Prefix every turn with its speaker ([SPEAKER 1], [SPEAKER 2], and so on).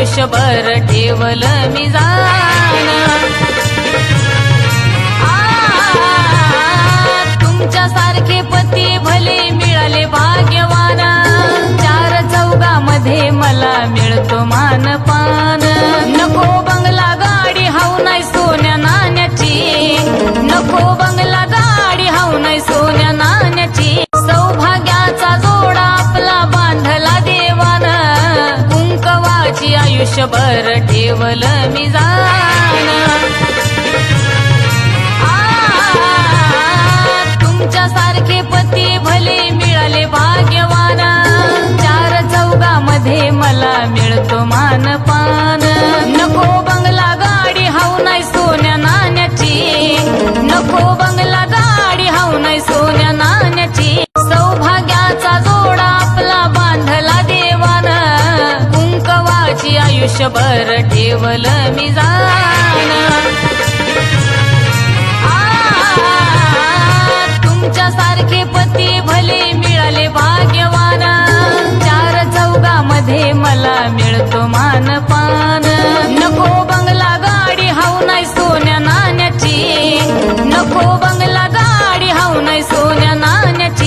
[SPEAKER 1] आयुष्यभर ठेवलं मी जाण तुमच्यासारखे पती भले मिळाले भाग्यवान चार चौघामध्ये मला मिळतो मानपान नको बंगला गाडी हाऊ नाही सोन्या नाण्याची नको बंगला गाडी हाऊ नाही सोन्या नाण्याची सौभाग्याचा जोडा आपला बांधला देवान कुंकवाची आयुष्यभर ठेवलं मी जाण तुमच्यासारखे पती भले मिळाले भाग्यवान चार चौघामध्ये मला मिळतो मानपान नको बंगला गाडी हाऊ नाही सोन्या नाण्याची नको बंगला गाडी हाऊ नाही सोन्या नाण्याची सौभाग्याचा जोडा आपला बांधला देवान कुंकवाची आयुष्यभर ठेवलं मी जाण तुमच्यासारखे पती भले मिळाले भाग्यवान